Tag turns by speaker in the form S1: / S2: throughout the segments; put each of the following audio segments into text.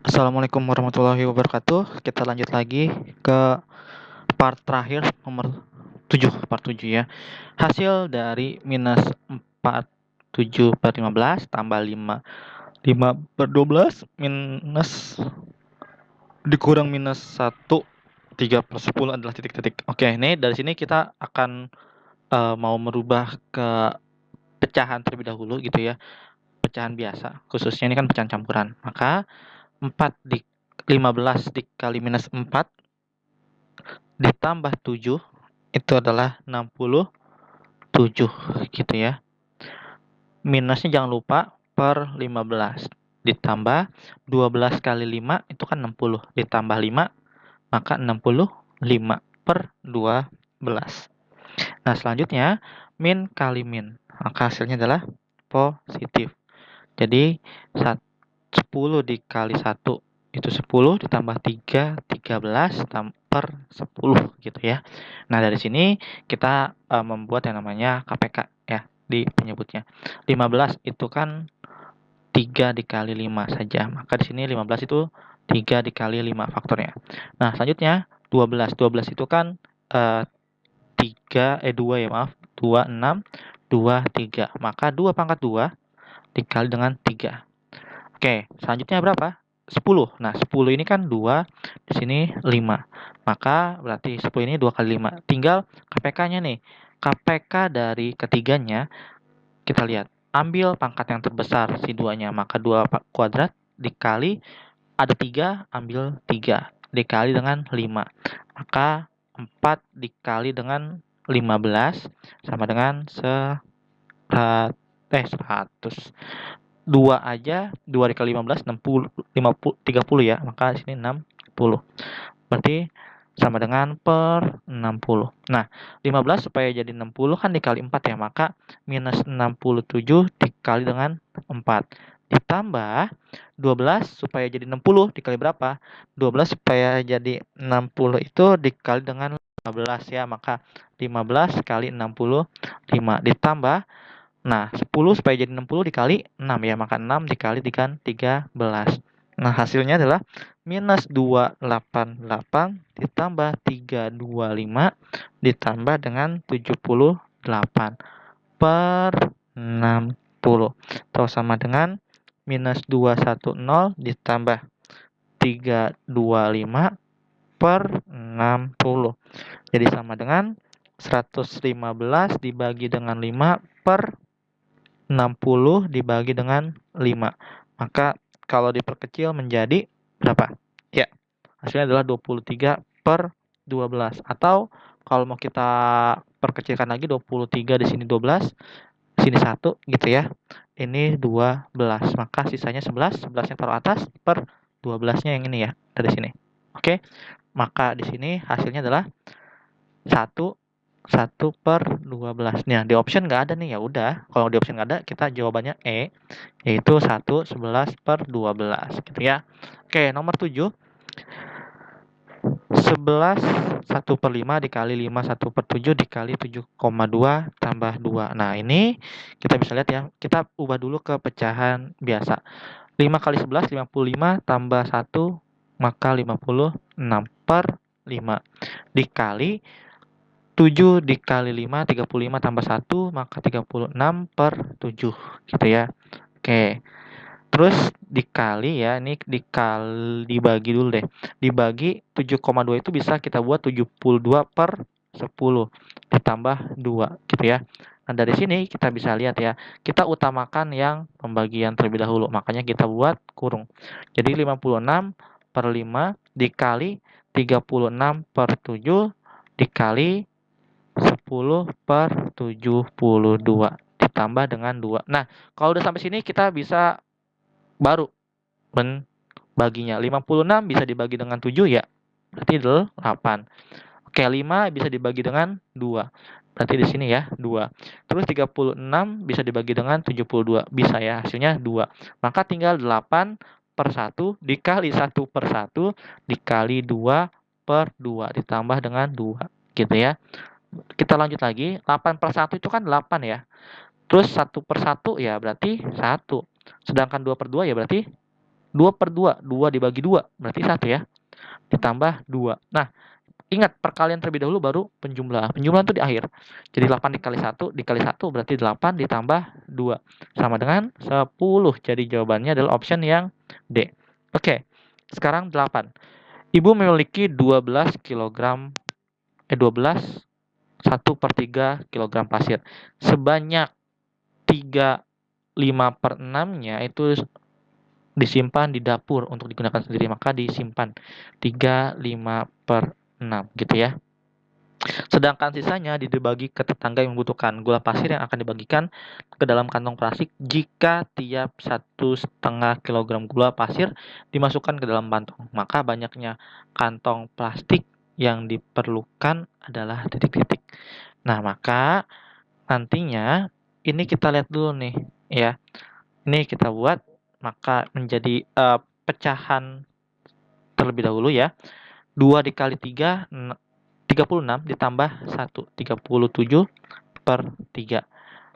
S1: Assalamualaikum warahmatullahi wabarakatuh. Kita lanjut lagi ke part terakhir nomor 7, part 7 ya. Hasil dari minus 47 per 15 tambah 5 per 12 minus dikurang minus 1 3 per 10 adalah titik-titik. Oke, ini dari sini kita akan mau merubah ke pecahan terlebih dahulu gitu ya. Pecahan biasa, khususnya ini kan pecahan campuran. Maka 15 dikali minus 4 ditambah 7 itu adalah 67 gitu ya. Minusnya jangan lupa per 15 ditambah 12 kali 5 itu kan 60 ditambah 5 maka 65 per 12. Nah, selanjutnya min kali min. Maka hasilnya adalah positif. Jadi 10 dikali 1 itu 10 ditambah 3, 13 per 10 gitu ya. Nah, dari sini kita membuat yang namanya KPK ya di penyebutnya. 15 itu kan 3 dikali 5 saja. Maka di sini 15 itu 3 dikali 5 faktornya. Nah, selanjutnya 12. 12 itu kan 2 ya maaf. 2, 6, 2, 3. Maka 2 pangkat 2 dikali dengan 3. Oke, selanjutnya berapa? 10. Nah, 10 ini kan 2, di sini 5. Maka berarti 10 ini 2 kali 5. Tinggal KPK-nya nih. KPK dari ketiganya, kita lihat. Ambil pangkat yang terbesar, si 2-nya. Maka 2 kuadrat dikali, ada 3, ambil 3. Dikali dengan 5. Maka 4 dikali dengan 15 sama dengan 100. 2 aja, 2 dikali 15, 60, 50, 30 ya. Maka di sini 60. Berarti sama dengan per 60. Nah, 15 supaya jadi 60 kan dikali 4 ya. Maka minus 67 dikali dengan 4. Ditambah 12 supaya jadi 60 dikali berapa? 12 supaya jadi 60 itu dikali dengan 15 ya. Maka 15 kali 65 ditambah. Nah, 10 supaya jadi 60 dikali 6 ya, maka 6 dikali dengan 13. Nah, hasilnya adalah minus 288 ditambah 325 ditambah dengan 78 per 60. Atau sama dengan minus 210 ditambah 325 per 60. Jadi sama dengan 115 dibagi dengan 5 per 60 dibagi dengan 5. Maka kalau diperkecil menjadi berapa? Ya, hasilnya adalah 23 per 12. Atau kalau mau kita perkecilkan lagi 23 di sini 12, di sini 1 gitu ya. Ini 12. Maka sisanya 11, 11-nya taruh atas per 12-nya yang ini ya, dari sini. Oke. Maka di sini hasilnya adalah 1 1/12. Nah, di option nggak ada nih, ya udah. Kalau di option nggak ada, kita jawabannya E, yaitu 1/11/12, gitu ya. Oke, nomor 7. 11 1/5 dikali 5 1/7 dikali 7,2 tambah 2. Nah, ini kita bisa lihat ya. Kita ubah dulu ke pecahan biasa. 5 kali 11 55 tambah 1 maka 56 per 5 dikali 7 dikali 5, 35 tambah 1, maka 36 per 7, gitu ya. Oke, terus dikali ya, ini dibagi dulu deh. Dibagi 7,2 itu bisa kita buat 72 per 10, ditambah 2, gitu ya. Nah, dari sini kita bisa lihat ya, kita utamakan yang pembagian terlebih dahulu, makanya kita buat kurung. Jadi 56 per 5 dikali 36 per 7 dikali 10 per 72 ditambah dengan 2. Nah, kalau udah sampai sini kita bisa baru membaginya. 56 bisa dibagi dengan 7 ya, berarti 8. Oke, 5 bisa dibagi dengan 2. Berarti di sini ya, 2. Terus 36 bisa dibagi dengan 72. Bisa ya, hasilnya 2. Maka tinggal 8 per 1 dikali 1 per 1 dikali 2 per 2 ditambah dengan 2. Gitu ya. Kita lanjut lagi, 8 per 1 itu kan 8 ya. Terus 1 per 1 ya berarti 1. Sedangkan 2 per 2 ya berarti 2/2, 2 dibagi 2, berarti 1 ya. Ditambah 2. Nah, ingat perkalian terlebih dahulu baru penjumlahan. Penjumlahan itu di akhir. Jadi 8 dikali 1 berarti 8 ditambah 2. Sama dengan 10. Jadi jawabannya adalah option yang D. Oke, sekarang 8. Ibu memiliki 12 kg 1/3 kg pasir. Sebanyak 3/5/6-nya itu disimpan di dapur untuk digunakan sendiri, maka disimpan 3/5/6 gitu ya. Sedangkan sisanya dibagi ke tetangga yang membutuhkan. Gula pasir yang akan dibagikan ke dalam kantong plastik jika tiap 1,5 kg gula pasir dimasukkan ke dalam kantong. Maka banyaknya kantong plastik yang diperlukan adalah titik-titik. Nah, maka nantinya ini kita lihat dulu nih ya. Ini kita buat maka menjadi pecahan terlebih dahulu ya. 2 dikali 3, 36 ditambah 1, 37/3.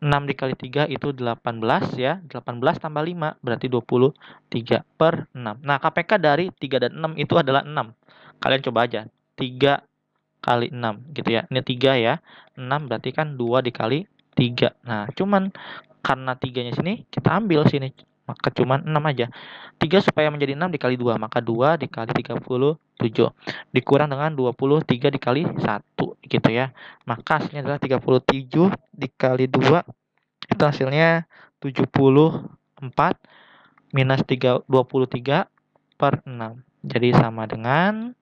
S1: 6 dikali 3 itu 18 ya. 18 tambah 5 berarti 23/6. Nah, KPK dari 3 dan 6 itu adalah 6. Kalian coba aja. 3 kali 6 gitu ya. Ini 3 ya. 6 berarti kan 2 dikali 3. Nah, cuman karena 3-nya sini kita ambil sini. Maka cuman 6 aja. 3 supaya menjadi 6 dikali 2. Maka 2 dikali 37. Dikurang dengan 23 dikali 1 gitu ya. Maka hasilnya adalah 37 dikali 2. Itu hasilnya 74 minus 23/6. Jadi sama dengan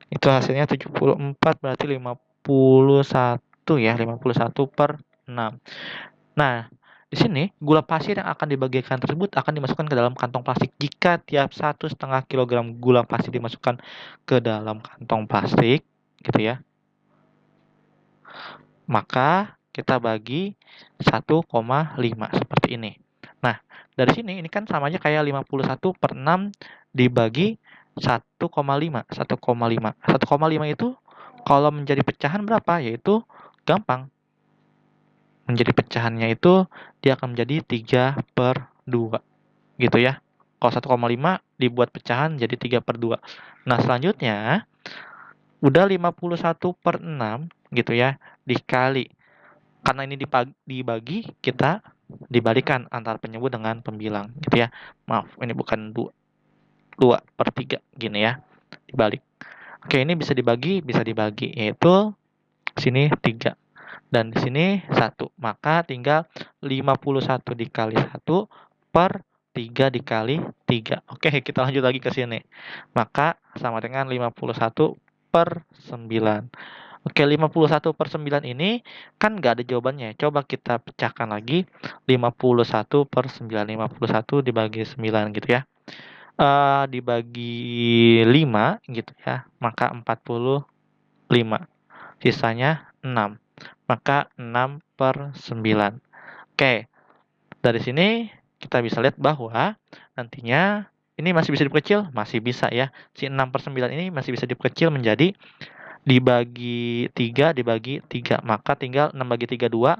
S1: itu hasilnya 74 berarti 51 ya, 51/6. Nah, di sini gula pasir yang akan dibagikan tersebut akan dimasukkan ke dalam kantong plastik. Jika tiap 1,5 kg gula pasir dimasukkan ke dalam kantong plastik, gitu ya, maka kita bagi 1,5 seperti ini. Nah, dari sini ini kan sama aja kayak 51/6 dibagi 1,5. 1,5. 1,5 itu kalau menjadi pecahan berapa? Yaitu gampang. Menjadi pecahannya itu dia akan menjadi 3/2 gitu ya. Kalau 1,5 dibuat pecahan jadi 3/2. Nah, selanjutnya udah 51/6 gitu ya dikali. Karena ini dibagi, kita dibalikan antara penyebut dengan pembilang gitu ya. Maaf, ini bukan 2/3 gini ya. Dibalik. Oke, ini bisa dibagi yaitu sini 3 dan di sini 1. Maka tinggal 51 dikali 1 per 3 dikali 3. Oke, kita lanjut lagi ke sini. Maka sama dengan 51/9. Oke, 51/9 ini kan nggak ada jawabannya. Coba kita pecahkan lagi. 51/9. 51 dibagi 9 gitu ya. Dibagi 5 gitu ya. Maka 45. Sisanya 6. Maka 6/9. Oke, dari sini kita bisa lihat bahwa nantinya ini masih bisa diperkecil, masih bisa ya. Si 6/9 ini masih bisa diperkecil menjadi dibagi 3 dibagi 3. Maka tinggal 6 bagi 3 2,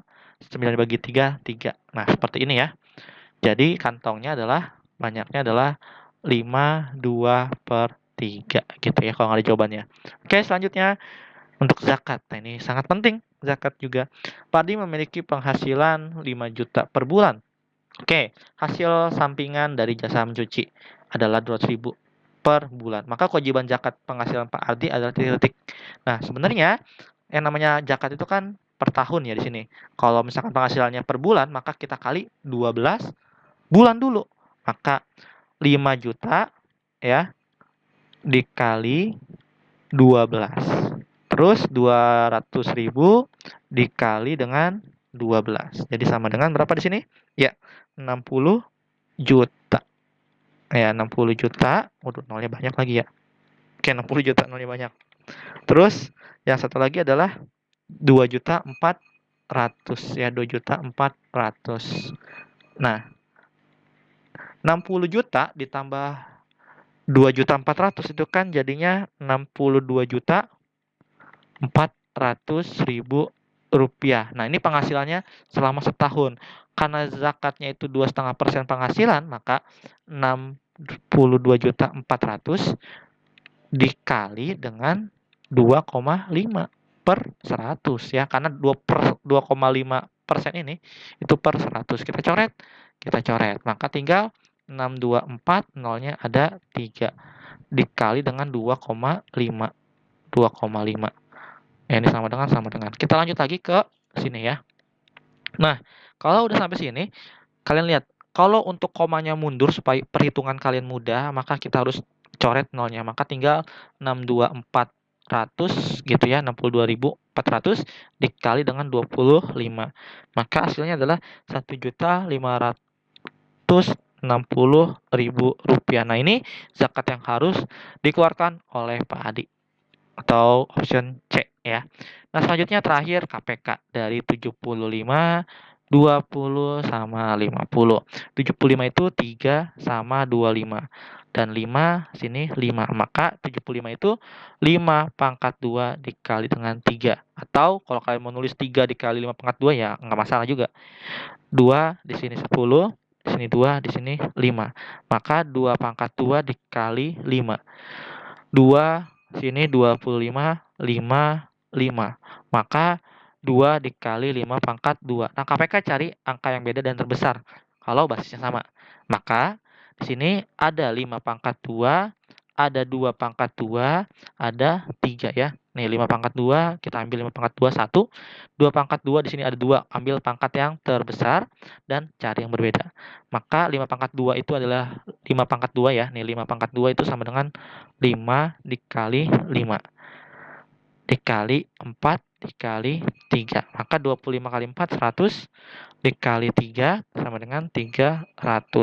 S1: 9 dibagi 3 3. Nah, seperti ini ya. Jadi kantongnya adalah banyaknya adalah 5 2/3 gitu ya kalau nggak ada jawabannya. Oke, selanjutnya untuk zakat. Nah, ini sangat penting zakat juga. Padi memiliki penghasilan 5 juta per bulan. Oke, hasil sampingan dari jasa mencuci adalah 200.000 per bulan. Maka kewajiban zakat penghasilan Pak Ardi adalah titik-titik. Nah, sebenarnya yang namanya zakat itu kan per tahun ya di sini. Kalau misalkan penghasilannya per bulan, maka kita kali 12 bulan dulu. Maka 5 juta ya dikali 12. Terus 200.000 dikali dengan 12. Jadi sama dengan berapa di sini? Ya, 60 juta. Ya, 60 juta. Waduh, nolnya banyak lagi ya. Oke, 60 juta nolnya banyak. Terus yang satu lagi adalah 2.400.000 ya, 2.400.000. Nah, 60 juta ditambah 2.400.000 itu kan jadinya 62.400.000 rupiah. Nah, ini penghasilannya selama setahun. Karena zakatnya itu 2,5% penghasilan, maka 22.400.000 dikali dengan 2,5 per 100 ya, karena 2,5% ini itu per 100. Kita coret, maka tinggal 624, nolnya ada 3 dikali dengan 2,5. Ya, ini sama dengan. Kita lanjut lagi ke sini ya. Nah, kalau udah sampai sini, kalian lihat, kalau untuk komanya mundur supaya perhitungan kalian mudah, maka kita harus coret nolnya. Maka tinggal 62.400 gitu ya, 62.400 dikali dengan 25. Maka hasilnya adalah 1.560.000 rupiah. Nah, ini zakat yang harus dikeluarkan oleh Pak Adi atau option C ya. Nah, selanjutnya terakhir KPK dari 75, 20 sama 50. 75 itu 3 sama 25. Dan 5 sini 5. Maka 75 itu 5 pangkat 2 dikali dengan 3. Atau kalau kalian mau nulis 3 dikali 5 pangkat 2 ya nggak masalah juga. 2 di sini 10, di sini 2, di sini 5. Maka 2 pangkat 2 dikali 5. 2 sini 25, 5, 5. Maka 2 dikali 5 pangkat 2. Nah, KPK cari angka yang beda dan terbesar kalau basisnya sama. Maka di sini ada 5 pangkat 2, ada 2 pangkat 2, ada 3 ya. Nih 5 pangkat 2, kita ambil 5 pangkat 2, 1. 2 pangkat 2 di sini ada 2, ambil pangkat yang terbesar dan cari yang berbeda. Maka 5 pangkat 2 itu adalah 5 pangkat 2 ya. Nih 5 pangkat 2 itu sama dengan 5 dikali 5 dikali 4 dikali 3. Maka 25 kali 4, 100 dikali 3 sama dengan 300.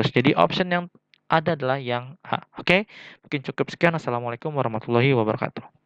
S1: Jadi option yang ada adalah yang A. Oke, mungkin cukup sekian. Assalamualaikum warahmatullahi wabarakatuh.